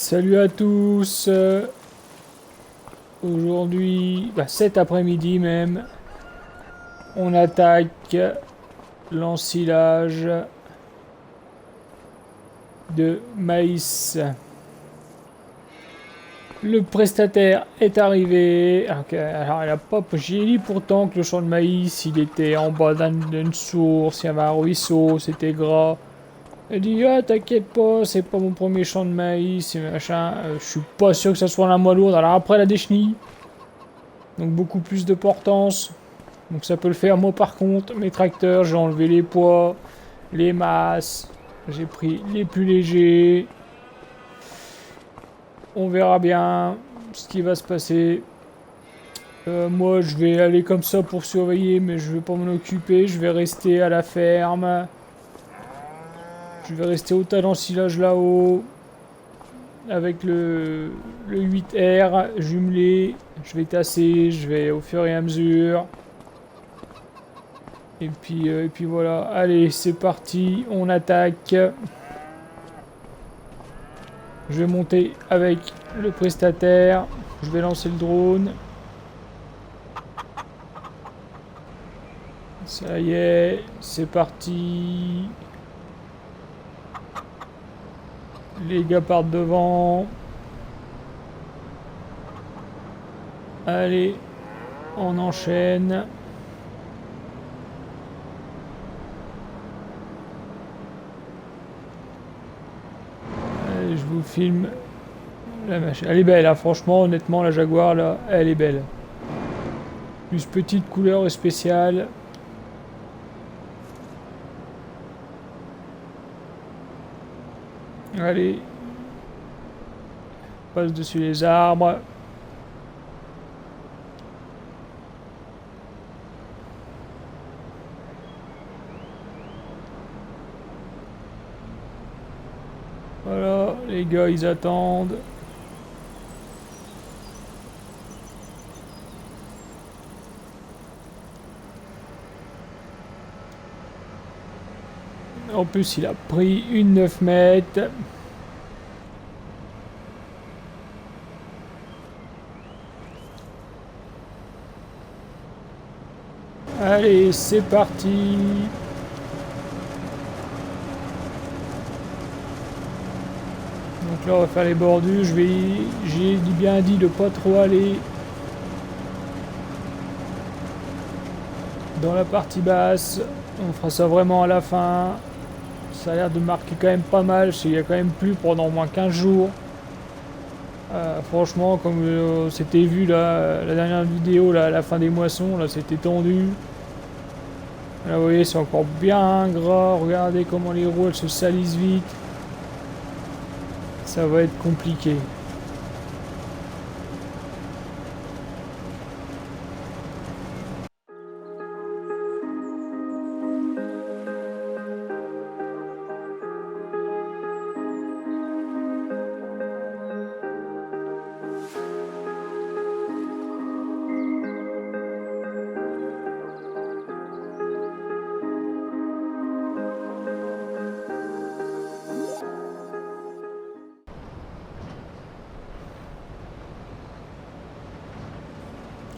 Salut à tous. Aujourd'hui, cet après-midi même, on attaque l'ensilage de maïs. Le prestataire est arrivé. Alors, il a pas. J'ai dit pourtant que le champ de maïs, il était en bas d'une source, il y avait un ruisseau, c'était gras. Il dit ah t'inquiète pas, c'est pas mon premier champ de maïs et machin. Je suis pas sûr que ça soit la moins lourde. Alors après la déchenille, donc beaucoup plus de portance. Donc ça peut le faire. Moi par contre, mes tracteurs, j'ai enlevé les poids, les masses, j'ai pris les plus légers. On verra bien ce qui va se passer. Moi je vais aller comme ça pour surveiller, mais je vais pas m'en occuper. Je vais rester à la ferme. Je vais rester au tas d'ensilage là-haut. Avec le 8R jumelé. Je vais tasser, je vais au fur et à mesure. Et puis voilà. Allez, c'est parti. On attaque. Je vais monter avec le prestataire. Je vais lancer le drone. Ça y est, c'est parti. Les gars partent devant. Allez, on enchaîne. Allez, je vous filme la machine. Elle est belle, hein, franchement, honnêtement, la Jaguar, là, elle est belle. Plus petite couleur spéciale. Allez. Passe dessus les arbres. Voilà, les gars, ils attendent. En plus, il a pris une 9 mètres. Allez, c'est parti. Donc là, on va faire les bordures. J'ai bien dit de pas trop aller dans la partie basse. On fera ça vraiment à la fin. Ça a l'air de marquer quand même pas mal. Il y a quand même plu pendant au moins 15 jours. Franchement, comme c'était vu là, la dernière vidéo, là, à la fin des moissons, là c'était tendu. Là vous voyez, c'est encore bien gras. Regardez comment les roues elles se salissent vite. Ça va être compliqué.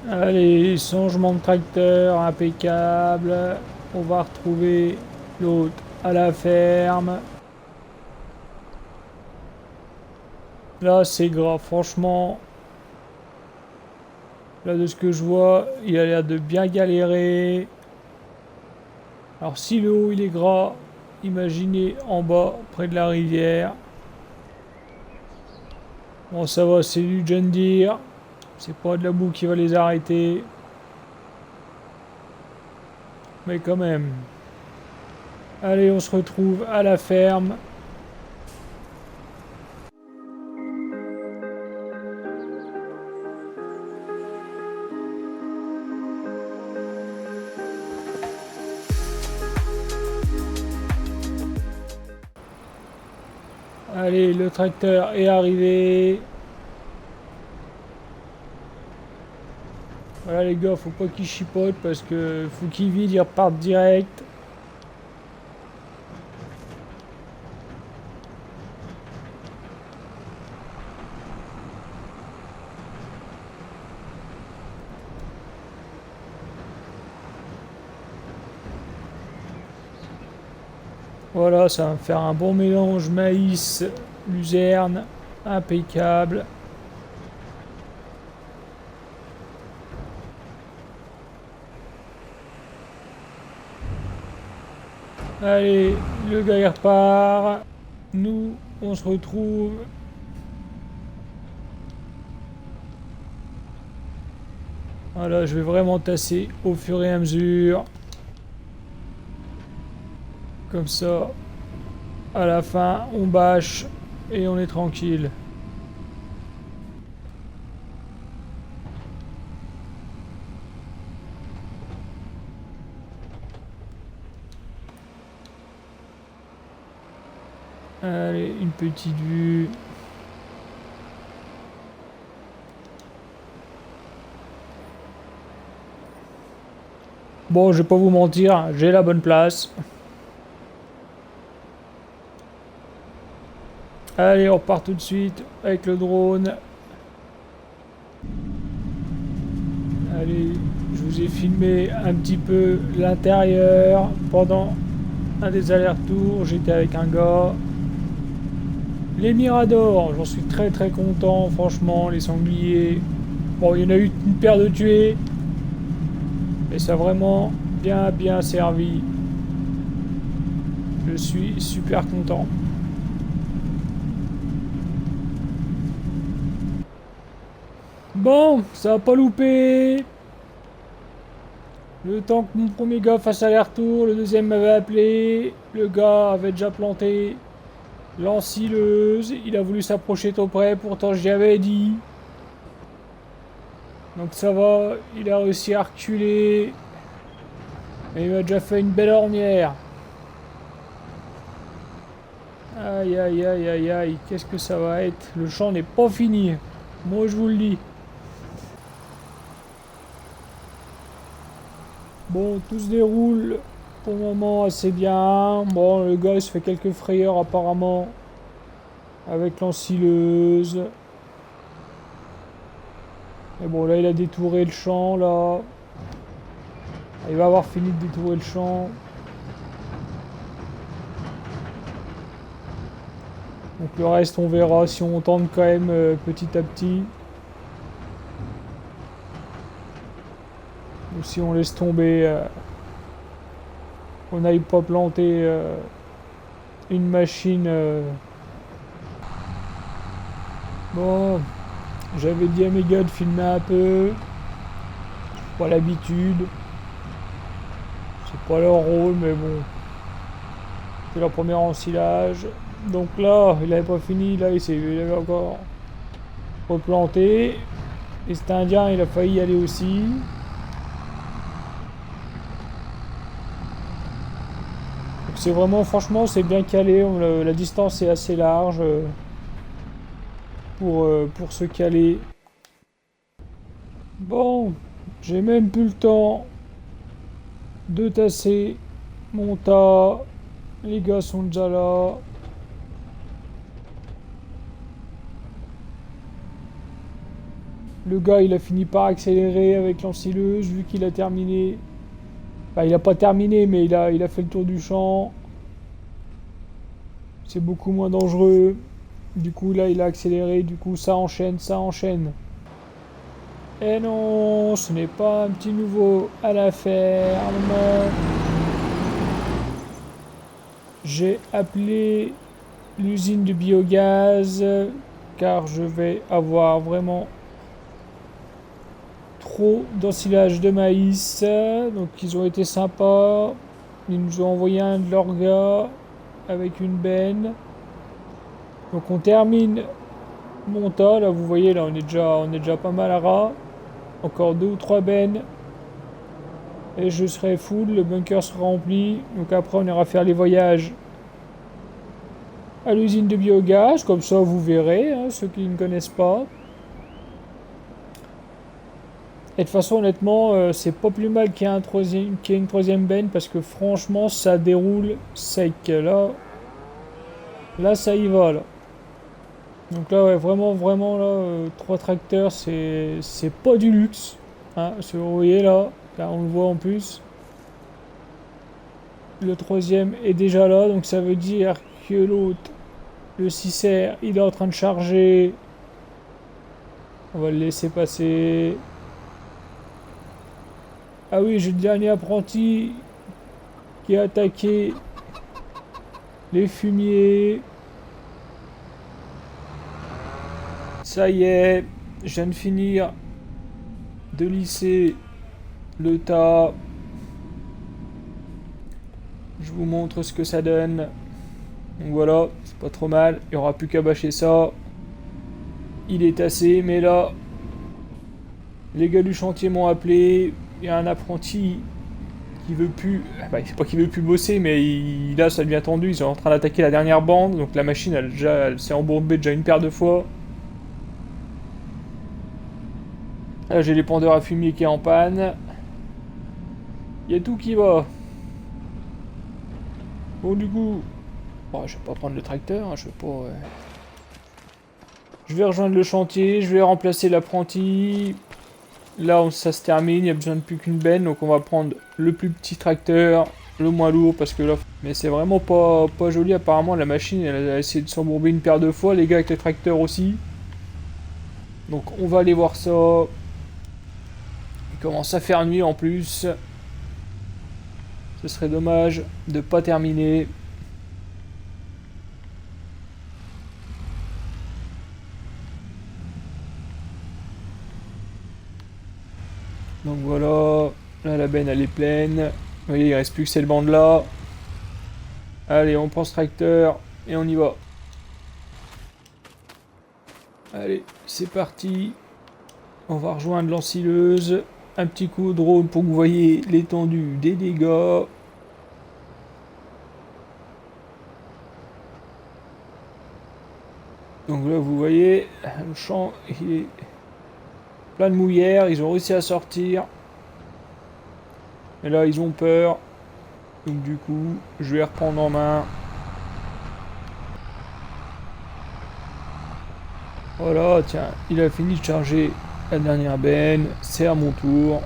Allez, changement de tracteur, impeccable. On va retrouver l'autre à la ferme. Là, c'est grave, franchement. Là, de ce que je vois, il a l'air de bien galérer. Alors, si le haut, il est gras, imaginez en bas, près de la rivière. Bon, ça va, c'est du John Deere. C'est pas de la boue qui va les arrêter. Mais quand même. Allez, on se retrouve à la ferme. Allez, le tracteur est arrivé. Voilà les gars, faut pas qu'ils chipotent parce que faut qu'ils vident, ils repartent direct. Voilà, ça va me faire un bon mélange maïs, luzerne, impeccable. Allez, le gars il repart. Nous, on se retrouve. Voilà, je vais vraiment tasser au fur et à mesure. Comme ça, à la fin, on bâche et on est tranquille. Allez, une petite vue. Bon, je vais pas vous mentir, j'ai la bonne place. Allez, on repart tout de suite avec le drone. Allez, je vous ai filmé un petit peu l'intérieur pendant un des allers-retours. J'étais avec un gars. Les miradors, j'en suis très très content, franchement, les sangliers. Bon, il y en a eu une paire de tués. Et ça a vraiment bien servi. Je suis super content. Bon, ça a pas loupé. Le temps que mon premier gars fasse aller-retour, le deuxième m'avait appelé. Le gars avait déjà planté l'ensileuse. Il a voulu s'approcher trop près, pourtant j'y avais dit. Donc ça va, il a réussi à reculer. Et il m'a déjà fait une belle ornière. Aïe aïe aïe aïe aïe, qu'est-ce que ça va être? Le champ n'est pas fini. Moi je vous le dis. Bon, tout se déroule pour le moment assez bien. Bon, le gars il se fait quelques frayeurs apparemment avec l'ensileuse. Mais bon, là il a détouré le champ là. Il va avoir fini de détourer le champ. Donc le reste on verra si on tente quand même petit à petit. Ou si on laisse tomber. On n'aille pas planter une machine. Bon, j'avais dit à mes gars de filmer un peu. Pas l'habitude. C'est pas leur rôle, mais bon. C'est leur premier ensilage. Donc là, il avait pas fini. Là, il avait encore replanté. Et cet indien, il a failli y aller aussi. C'est vraiment, franchement, c'est bien calé. La distance est assez large pour se caler. Bon, j'ai même plus le temps de tasser mon tas. Les gars sont déjà là. Le gars, il a fini par accélérer avec l'ensileuse, vu qu'il a terminé. Enfin, il a pas terminé, mais il a fait le tour du champ. C'est beaucoup moins dangereux. Du coup, là, il a accéléré. Du coup, ça enchaîne, ça enchaîne. Et non, ce n'est pas un petit nouveau à la ferme. J'ai appelé l'usine de biogaz, car je vais avoir vraiment trop d'ensilage de maïs. Donc ils ont été sympas. Ils nous ont envoyé un de leurs gars avec une benne. Donc on termine mon tas. Là vous voyez, là on est déjà pas mal à ras. Encore 2 ou 3 bennes. Et je serai full, le bunker sera rempli. Donc après on ira faire les voyages à l'usine de biogaz. Comme ça vous verrez, hein, ceux qui ne connaissent pas. Et de toute façon, honnêtement, c'est pas plus mal qu'il y ait une troisième benne parce que franchement, ça déroule sec. Là, ça y va là. Donc là, ouais, vraiment là, 3 tracteurs, c'est pas du luxe. Hein, si vous voyez là, on le voit en plus. Le troisième est déjà là, donc ça veut dire que l'autre, le 6R, il est en train de charger. On va le laisser passer. Ah oui, j'ai le dernier apprenti qui a attaqué les fumiers. Ça y est, je viens de finir de lisser le tas. Je vous montre ce que ça donne. Donc voilà, c'est pas trop mal. Il n'y aura plus qu'à bâcher ça. Il est tassé, mais là, les gars du chantier m'ont appelé. Il y a un apprenti qui veut plus. Bah, c'est pas qu'il veut plus bosser, mais là, ça devient tendu. Ils sont en train d'attaquer la dernière bande. Donc la machine, elle s'est embourbée déjà une paire de fois. Là, j'ai l'épandeur à fumier qui est en panne. Il y a tout qui va. Bon, du coup, bon, je vais pas prendre le tracteur. Hein, je vais pas. Je vais rejoindre le chantier. Je vais remplacer l'apprenti. Là, ça se termine. Il n'y a besoin de plus qu'une benne. Donc, on va prendre le plus petit tracteur, le moins lourd, parce que là. Mais c'est vraiment pas joli. Apparemment, la machine, elle a essayé de s'embourber une paire de fois. Les gars avec le tracteur aussi. Donc, on va aller voir ça. Il commence à faire nuit en plus. Ce serait dommage de pas terminer. Donc voilà, là la benne elle est pleine. Vous voyez, il reste plus que cette bande là. Allez, on prend ce tracteur et on y va. Allez, c'est parti. On va rejoindre l'ensileuse. Un petit coup de drone pour que vous voyez l'étendue des dégâts. Donc là, vous voyez, le champ il est plein de mouillères. Ils ont réussi à sortir. Et là, ils ont peur. Donc du coup, je vais reprendre en main. Voilà, tiens, il a fini de charger la dernière benne. C'est à mon tour.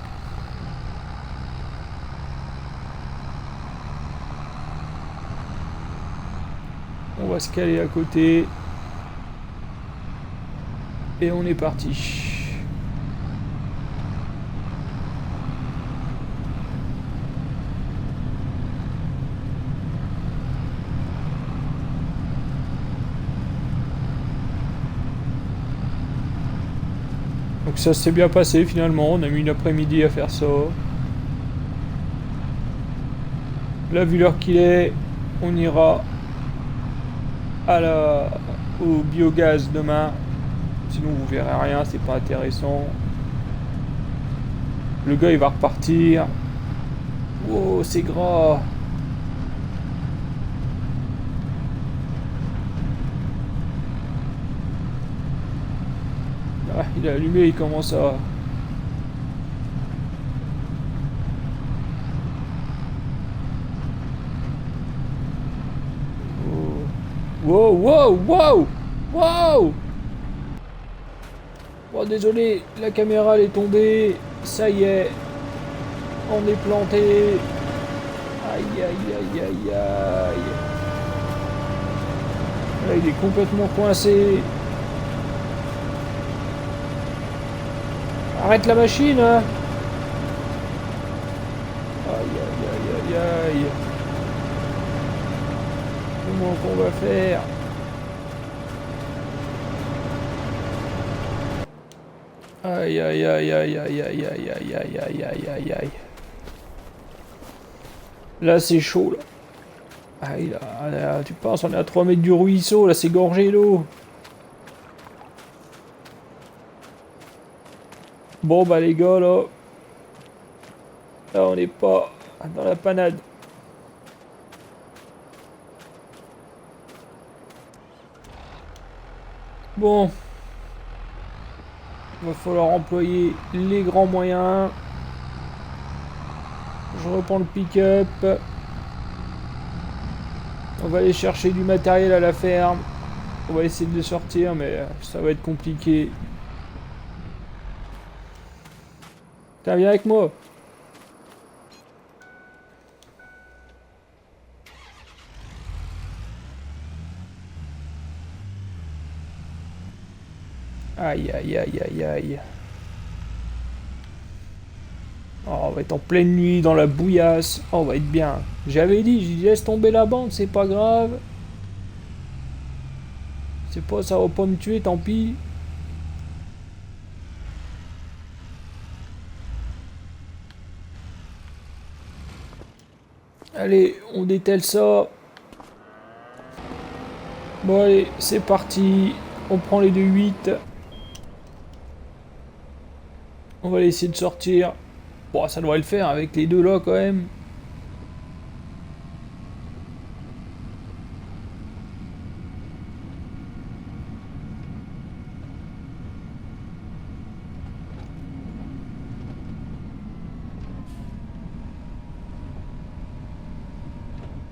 On va se caler à côté. Et on est parti. Donc ça s'est bien passé finalement, on a mis une après-midi à faire ça. Là, vu l'heure qu'il est, on ira au biogaz demain. Sinon vous verrez rien, c'est pas intéressant. Le gars il va repartir. Oh, c'est gras. Ah, il a allumé, il commence à... Oh. Wow, wow, wow, wow. Oh, désolé, la caméra elle est tombée. Ça y est, on est planté. Aïe, aïe, aïe, aïe, aïe. Là, il est complètement coincé. Arrête la machine, hein. Aïe, aïe, aïe, aïe, aïe. Comment qu'on va faire? Aïe, aïe, aïe, aïe, aïe, aïe, aïe, aïe, aïe, aïe, aïe, aïe, aïe. Là, c'est chaud, là. Aïe, là, tu penses, on est à 3 mètres du ruisseau, là, c'est gorgé d'eau. Bon, bah, les gars, là... Là, on n'est pas dans la panade. Bon. Il va falloir employer les grands moyens. Je reprends le pick-up. On va aller chercher du matériel à la ferme. On va essayer de le sortir, mais ça va être compliqué. Tiens, viens avec moi. Aïe, aïe, aïe, aïe, aïe. Oh, on va être en pleine nuit, dans la bouillasse. Oh, on va être bien. J'avais dit, j'ai dit, laisse tomber la bande, c'est pas grave. C'est pas, ça va pas me tuer, tant pis. Allez, on dételle ça. Bon, allez, c'est parti. On prend les 2-8. On va essayer de sortir. Bon, ça devrait le faire avec les deux là quand même.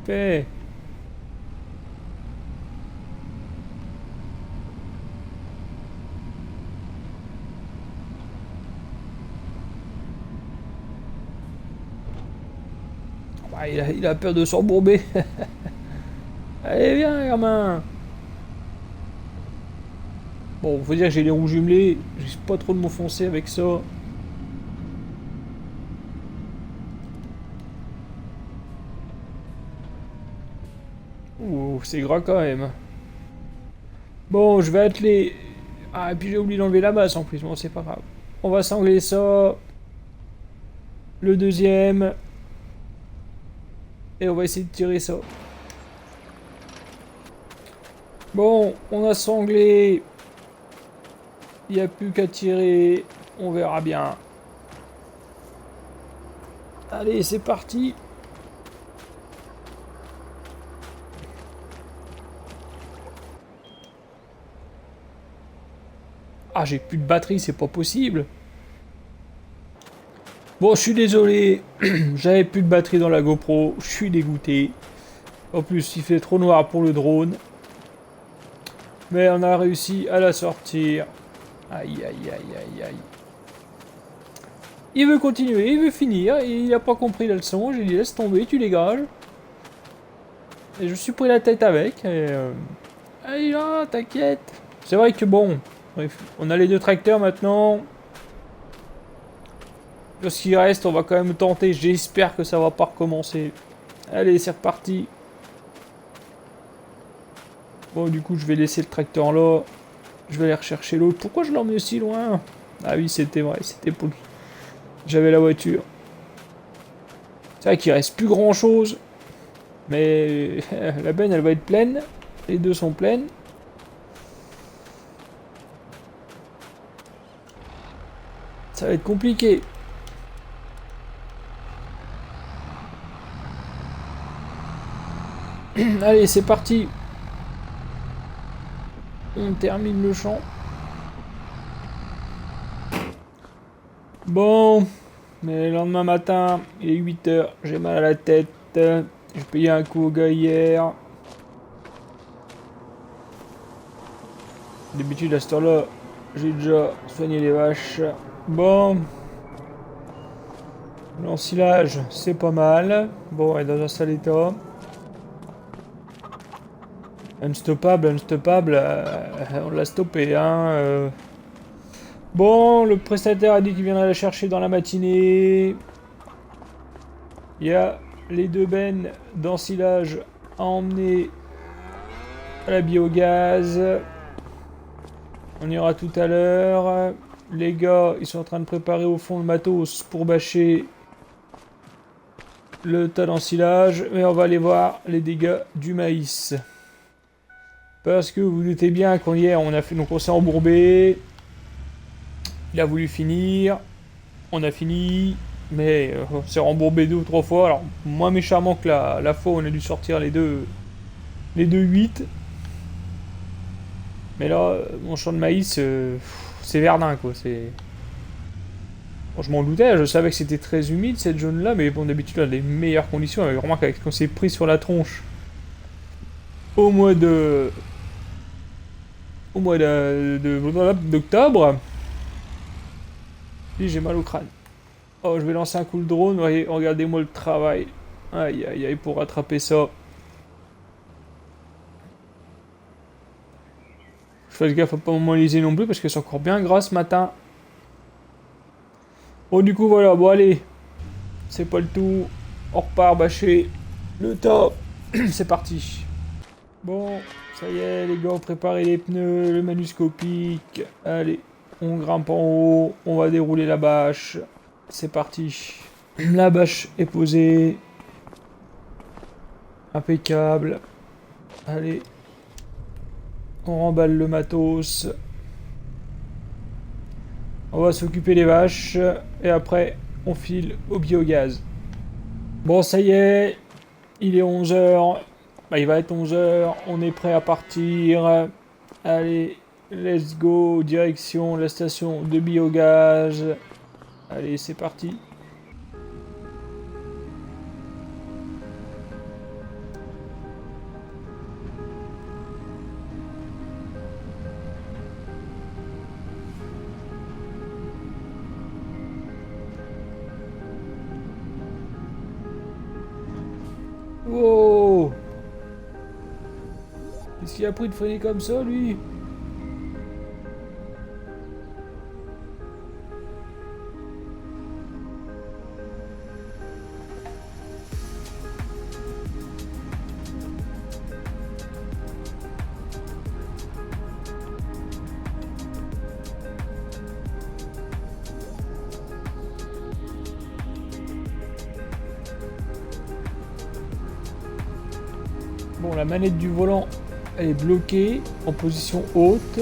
Fait. Ah, il a peur de s'embourber. Allez, viens, gamin. Bon, faut dire que j'ai les roues jumelées. Je risque pas trop de m'enfoncer avec ça. Ouh, c'est gras quand même. Bon, je vais atteler. Ah, et puis j'ai oublié d'enlever la masse en plus. Bon, c'est pas grave. On va sangler ça. Le deuxième. Et on va essayer de tirer ça. Bon, on a sanglé. Il n'y a plus qu'à tirer. On verra bien. Allez, c'est parti. Ah, j'ai plus de batterie, c'est pas possible. Bon, je suis désolé. J'avais plus de batterie dans la GoPro. Je suis dégoûté. En plus, il fait trop noir pour le drone. Mais on a réussi à la sortir. Aïe, aïe, aïe, aïe, aïe. Il veut continuer, il veut finir. Il n'a pas compris la leçon. J'ai dit laisse tomber, tu dégages. Et je me suis pris la tête avec. Et allez là, t'inquiète. C'est vrai que bon, bref, on a les deux tracteurs maintenant. Ce qui reste, on va quand même tenter. J'espère que ça va pas recommencer. Allez, c'est reparti. Bon, du coup, je vais laisser le tracteur là. Je vais aller rechercher l'autre. Pourquoi je l'emmène si loin? Ah oui, c'était vrai, c'était pour... J'avais la voiture. C'est vrai qu'il reste plus grand chose. Mais la benne, elle va être pleine. Les deux sont pleines. Ça va être compliqué. Allez, c'est parti. On termine le champ. Bon, mais le lendemain matin, il est 8 h, j'ai mal à la tête. J'ai payé un coup au gars hier. D'habitude, à cette heure-là, j'ai déjà soigné les vaches. Bon, l'ensilage, c'est pas mal. Bon, elle est dans un sale état. Unstoppable, on l'a stoppé, hein. Bon, le prestataire a dit qu'il viendrait la chercher dans la matinée. Il y a les deux bennes d'ensilage à emmener à la biogaz. On ira tout à l'heure. Les gars, ils sont en train de préparer au fond le matos pour bâcher le tas d'ensilage. Mais on va aller voir les dégâts du maïs. Parce que vous vous doutez bien qu'hier on a fait, donc on s'est embourbé. Il a voulu finir. On a fini. Mais on s'est rembourbé 2 ou 3 fois. Alors, moins méchamment que la fois où on a dû sortir les deux 8. Mais là, mon champ de maïs, c'est verdun, quoi. Bon, je m'en doutais, je savais que c'était très humide cette zone-là, mais bon, d'habitude, on a des meilleures conditions. Avec remarque, avec qu'on s'est pris sur la tronche au mois de. D'octobre. Puis j'ai mal au crâne. Oh, je vais lancer un coup de drone. Voyez, regardez-moi le travail. Aïe, aïe, aïe, pour rattraper ça. Je fasse gaffe à pas m'enliser non plus parce que c'est encore bien gras ce matin. Bon, du coup, voilà. Bon, allez. C'est pas le tout. On repart bâcher le tas. C'est parti. Bon, ça y est, les gars, préparez les pneus, le manuscopique. Allez, on grimpe en haut. On va dérouler la bâche. C'est parti. La bâche est posée. Impeccable. Allez. On remballe le matos. On va s'occuper des vaches. Et après, on file au biogaz. Bon, ça y est. Il est 11 h. Bah, il va être 11 h. On est prêt à partir. Allez, let's go. Direction la station de biogaz. Allez, c'est parti. Wow! Qu'est-ce qu'il a pris de freiner comme ça, lui? Bon, la manette du volant, elle est bloquée en position haute.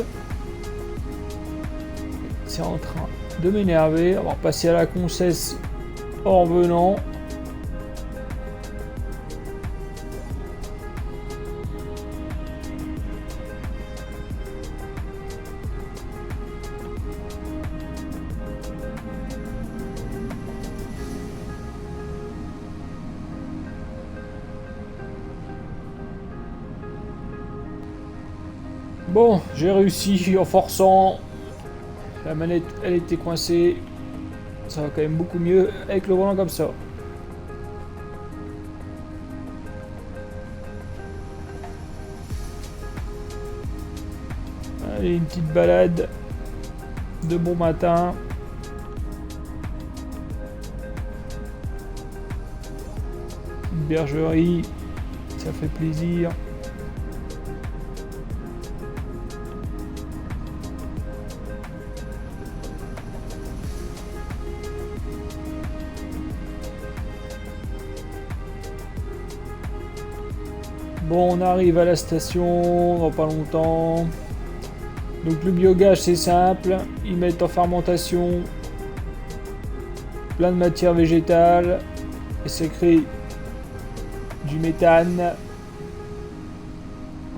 C'est en train de m'énerver. On va repasser à la concesse en revenant. Bon, j'ai réussi en forçant. La manette, elle était coincée. Ça va quand même beaucoup mieux avec le volant comme ça. Allez, une petite balade de bon matin. Une bergerie, ça fait plaisir. Bon, on arrive à la station dans pas longtemps. Donc le biogaz, c'est simple. Ils mettent en fermentation plein de matière végétale et ça crée du méthane.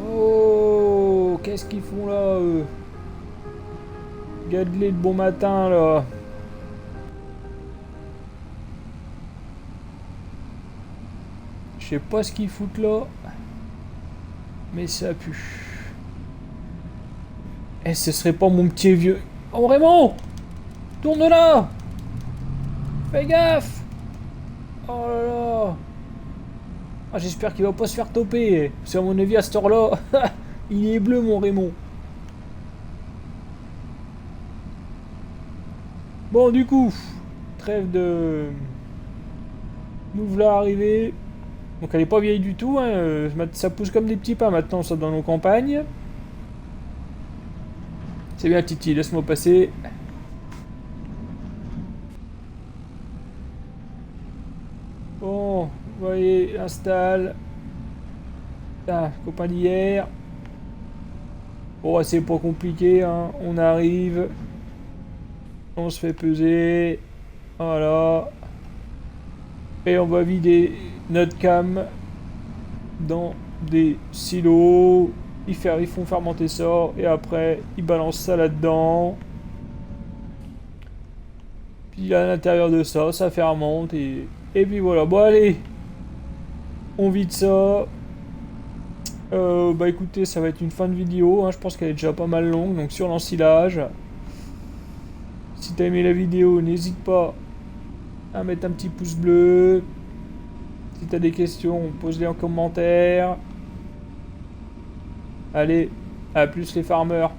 Oh, qu'est-ce qu'ils font là, eux? Regarde-les de bon matin, là. Je sais pas ce qu'ils foutent là. Mais ça pue. Eh, ce serait pas mon petit vieux... Oh, Raymond! Tourne là! Fais gaffe! Oh là là! Ah, j'espère qu'il va pas se faire toper. C'est à mon avis, à cette heure-là, il est bleu, mon Raymond. Bon, du coup, trêve de... Nous voilà arrivés. Donc elle est pas vieille du tout, hein. Ça pousse comme des petits pains maintenant, ça, dans nos campagnes. C'est bien, Titi, laisse-moi passer. Bon, vous voyez, installe. Ah, copain d'hier. Bon, c'est pas compliqué, hein. On arrive. On se fait peser. Voilà. Et on va vider notre cam dans des silos. Ils font fermenter ça. Et après, ils balancent ça là-dedans. Puis à l'intérieur de ça, ça fermente. Et puis voilà. Bon, allez. On vide ça. Bah écoutez, ça va être une fin de vidéo. Hein. Je pense qu'elle est déjà pas mal longue. Donc sur l'ensilage. Si t'as aimé la vidéo, n'hésite pas à mettre un petit pouce bleu. Si t'as des questions, pose-les en commentaire. Allez, À plus les farmers.